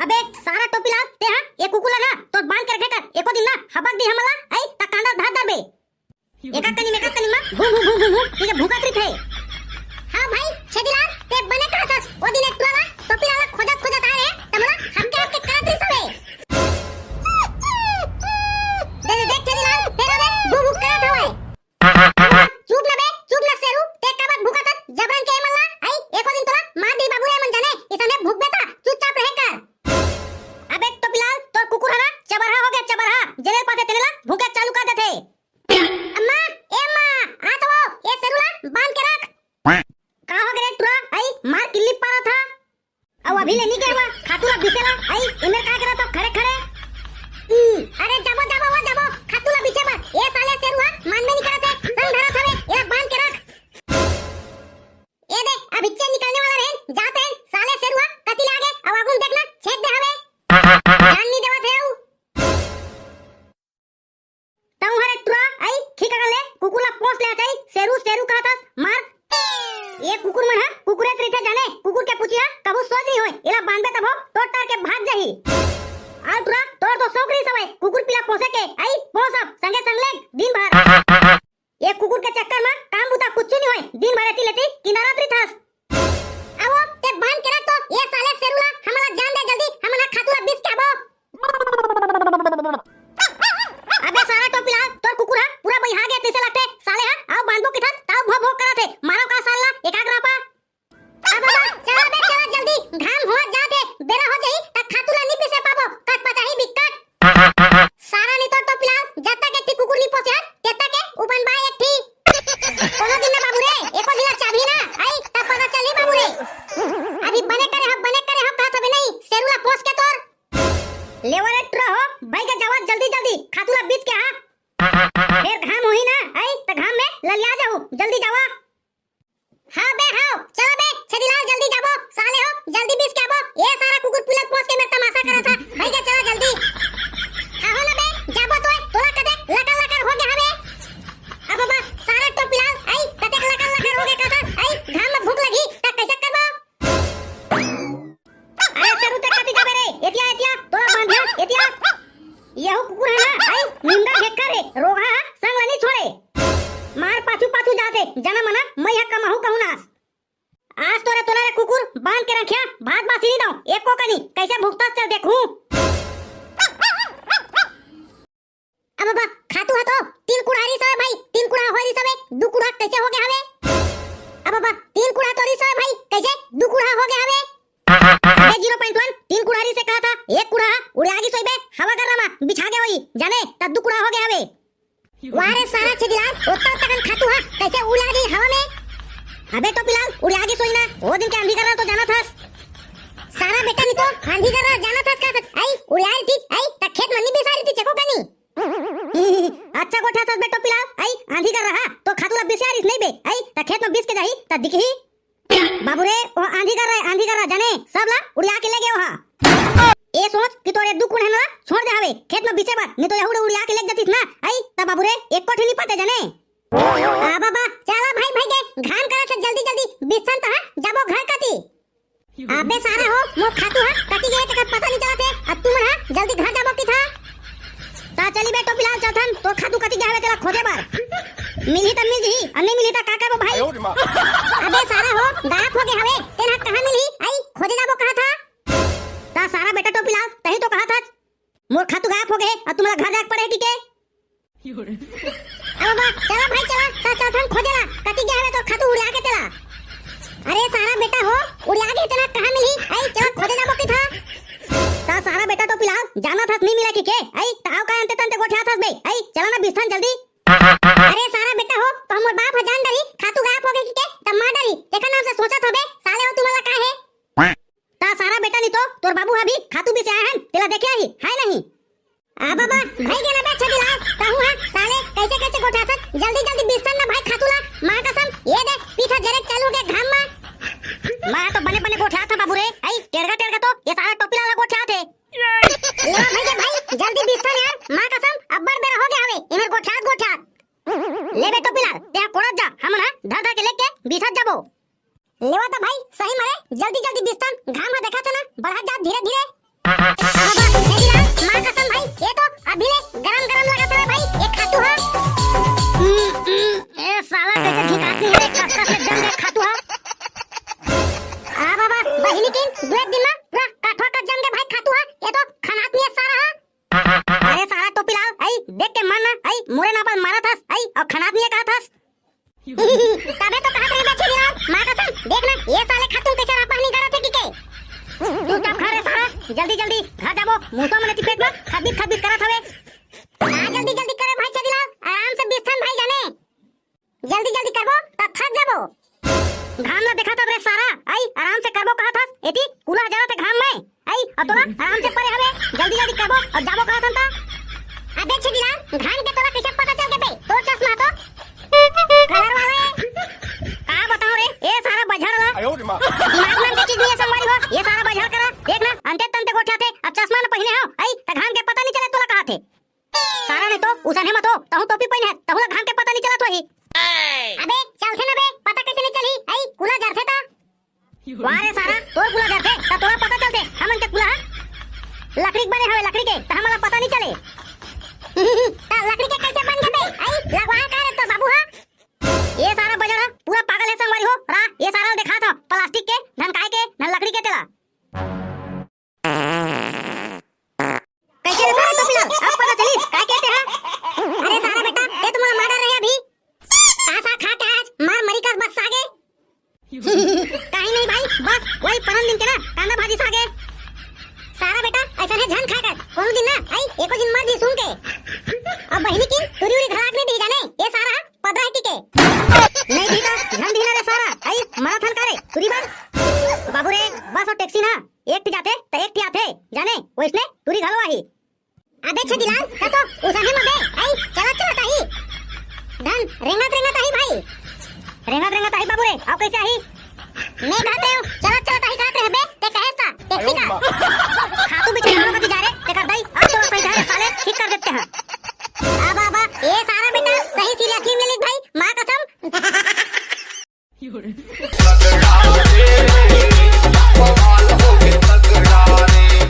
अबे सारा टोपीला ते हा एक कुकुला ना तो बांध कर फेकर एको दिन ना हबक दी हमला आई ता कांदा धार दबे एका कनी मा घू तुझे भूखा त्रित है। हां भाई छदिला ते बने कहतस ओ दिन एक टोला टोपीला खोजत आ रे तमला हमके कांद्री सबे दे देख छदिला तेरा बे भू करत हवे चुप ना सेरू ते का बात भूखा तत जबरन के मल्ला आई एको दिन तोला मार दी बाबू रे मन जाने इसने भूख बेटा चुपचाप रह कर। अबे टोपीलाल तोर कुकुर है ना चबरहा हो गया चबरहा जेल पाते तेला भूखे चालू कर देथे। अम्मा ए मां आ तो ये सेरुला बांध के रख का हो गया टुरा आई मार किल्ली पारा था अब अभी ले नहीं गया खातूला बिसेला आई इमे का करा तो खड़े अरे जाबो खातूला बिचे मत ये साले सेरुआ मान में नहीं करते संग धरा थावे ये बांध के रख ये दे अब इच्चे निकलने वाला रहे जाते हैं साले सेरुआ कति लागे अब आगुन देखना छेद दे हवे जान नहीं देवत है ताऊ हरे टुरा आई ठीक कर ले कुकुला पोस ले आते सेरू कहता मार ये कुकुर मन है कुकुरे त्रिथे जाने कुकुर के पूछिया कबू सोच नहीं होय इला बांधबे तब तोड़ तार के भाग जाही आ टुरा तोड़ तो सोकरी सवय कुकुर पिला पोसे के आई पोस अब संगे संग ले दिन भर ये कुकुर के चक्कर में काम बुता कुछ नहीं होय दिन भर लेती किनारा त्रिथास आवो ते बांध के रख तो ये साले सेरुला हमला जान दे जल्दी हमना खातुला बिस के आबो अबे सारा टोपीला तोर कुकुर है पूरा बही आ गया तिसे लगते साले है आओ बांधो के थात ताऊ भो करा थे मारो का साला एकाग्र पा अब चला जल्दी घाम हो जाते बेरा हो जाई त खातुला नी पिसे पाबो कट पता ही बिकट सारा नी तो टोपीला जत्ता के ती कुकुर नी पोसे तेता के उबन बाय एक थी कोनो दिन ना बाबू रे एको दिन चाबी ना आई त पता चली बाबू रे अभी बने करे हम कहत हबे नहीं सेरुला पोस के तोर लेवरे ट्रो हो भाई के जावा जल्दी खातुला बीच के हां फिर घाम होई ना आई त घाम में ललिया जाऊ जल्दी जावा हां बे हां चलो बे छदीलाल जल्दी जाबो साले हो जल्दी बीच के आबो ये सारा कुकुर पुलक पोस के मैं तमाशा करा था भाई के चला जल्दी हां हो ना बे जाबो तो तोला कदे लकर हो गया हवे अब बाबा सारा टोपीलाल आई कदे लकर हो गया का आई घाम में भूख लगी त कैसे करबो अरे सरू ते कति जाबे रे एतिया तोरा बांधिया एतिया यहू कुकुर है ना आई निंदा हेकर रे रोगा संग नहीं छोड़े मार पाछू जाते जना मना मैं हक कमाहू कहू नास आज तोरे कुकुर बांध के रखिया भात बासी नहीं दो एको कनी कैसे भुगता चल देखूं अब बाबा खातू हतो तीन कुड़ारी सवे भाई तीन कुड़ा होरी सवे दू कुड़ा कैसे हो गया हवे अब बाबा तीन कुड़ा तोरी सवे भाई कैसे दू कुड़ा हो गया हवे अबे 0.1 तीन कुड़ारी से कहा था एक कुड़ा उड़े आगे सोइबे हवा गरमा बिछा गया वही जाने तब दू कुड़ा हो गया हवे वारे सारा छदिला ओत्ता तकन खातू हा कैसे उड़ा गई हवा में अबे टोपीलाल उड़े आगे सोई ना वो दिन के आंधी कर रहा तो जाना था सारा बेटा नहीं तो आंधी कर रहा जाना था का आई उड़े आई थी आई त खेत में नहीं बिसारी थी चको कनी अच्छा गोठा था बे टोपीलाल आई आंधी कर रहा तो खातूला बिसारी नहीं बे आई त खेत में बिस के जाई त दिखही बाबू रे वो आंधी कर रहा जाने सब ला उड़िया के ले गए वहां ए सोच कि तोरे दू कुण है ना छोड़ दे हवे खेत में बिचे बात नहीं तो यहुड़ उड़िया के ले जातीस ना आई त बाबू रे एक कोठी नहीं पते जाने आ बाबा चला भाई के घाम करा से जल्दी बिसन त जाबो घर कती अबे सारा हो मो खातू हा कती गए त पता नहीं चला थे अब तुम हा जल्दी घर जाबो की था ता चली बे टोपीलाल चलथन तो खातू कती गए चला खोजे बार मिली त मिल जी अन्ने मिली त का करबो भाई अबे सारा हो गायब हो गए हवे तेरा कहां मिली आई खोजे जाबो कहा था ता सारा बेटा टोपीलाल तही तो कहा था मोर खातू गायब हो गए और तुम्हारा घर जाक पड़े की के अब बा चला भाई चला ता चलथन खोजेला कती गए हवे तो खातू उड़िया के चला अरे सारा बेटा हो उड़िया के तेरा कहां मिली आई चला खोजे जाबो की था ता सारा बेटा टोपीलाल जाना था नहीं मिला की के आई ताव का अंते तंते गोठा था बे आई चला ना बिस्थान जल्दी अरे सारा बेटा हो तो हमर बाप जान डरी खातू गायब हो गई के त मां डरी देखा नाम से सोचा था बे साले हो तुम्हारा का है ता सारा बेटा नहीं तो तोर बाबू अभी खातू भी से आया है तेला देखे ही है नहीं आ बाबा भाई गेला बे छदिला कहू है साले कैसे गोठा था जल्दी बिस्तर ना भाई खातूला मां कसम ये दे पीछा जरे चालू के घाम में मां तो बने गोठा था बाबू रे आई टेरगा तो ये सारा टोपीला ला गोठा थे ले भाई जल्दी बिस्तर यार मां कसम अब्बर बेरा हो गया हवे इमर गोठा ले बे टोपीला ते कोड़त जा हमना धर के लेके बिछत जाबो लेवा तो भाई सही मारे जल्दी बिस्तर घाम में देखा था ना बढ़ा जा धीरे माँ कसम भाई ये तो अभी ले गरम गरम लगा था भाई ये खातू हा ए साला कैसे झिकाती है कस कस से जम दे खातू हा आ बाबा बहिनी किन दो दिन ना पूरा काठवा का जम दे भाई खातू हा ये तो खानात नहीं सारा हा अरे सारा टोपी लाओ आई देख के मारना आई मोरे ना पर मारा था आई और खानात नहीं कहा था तबे तो कहा थे बच्चे गिरा माँ कसम देखना ये साले खातू कैसे रापा नहीं करा थे कि के तू तब खा रे सारा जल्दी जल्दी घर जाबो मुंह में पेट में खबीत खबीत करत हवे ना जल्दी जल्दी करे भाई चली लाओ आराम से बिस्थान भाई जाने जल्दी जल्दी करबो तब थक जाबो घाम ना देखा तब रे सारा आई आराम से करबो कहा था एती कूला जरा थे घाम में आई और तोला आराम से परे हवे जल्दी जल्दी करबो और जाबो कहा था अबे छेदिला घाम के तोला कैसे पता चल के बे तोर चश्मा तो कलर वाले का बताओ रे ए सारा बझड़ला दिमाग में देखी दुनिया संवारी हो ये सारा बझड़ करा देखना अंते तंते गोठा थे अब चश्मा न पहने हो आई त घाम के पता नहीं चले तोला कहा थे सारा ने तो उसने मत हो तहु टोपी पहने है तहु घाम के पता नहीं चला तो ही अबे चल थे ना बे पता कैसे नहीं चली आई कुला जर थे ता वाह रे सारा तोर कुला जर थे त तोला पता चलते हमन के कुला लकड़ी बने हवे लकड़ी के त हमला पता नहीं चले ता लकड़ी के कैसे बन गए आई लगवा का रे तो बाबू हा ये सारा बजड़ा पूरा पागल है संगवारी हो रा ये सारा देखा था प्लास्टिक के धन काय के धन लकड़ी के तेला कैसे रे सारे टोपी लाओ अब पता चली काय कहते हैं अरे सारा बेटा ये तुम्हारा मार रहे अभी कासा खा के आज मार मरी का बस सागे काई नहीं भाई बस वही परम दिन के ना कांदा भाजी सागे सारा बेटा ऐसा है झन खाकर कौन दिन ना आई एको दिन मर जी सुन के अब बहिनी की तुरी उरी घराक नहीं दी जाने ये सारा पदरा टिके नहीं दी तो झन दी ना रे सारा आई माराथन करे तुरी बार बाबू रे बस और टैक्सी ना एक जाते तो एक आते जाने वो इसने तुरी घलवा ही अबे छदिलाल का तो उसाने मबे आई चला चला ताही धन रेंगत आई भाई रेंगत आई बाबू रे आप कैसे आई मैं कहते हूं चला चला ताही कहते हैं बे ते कहता टैक्सी का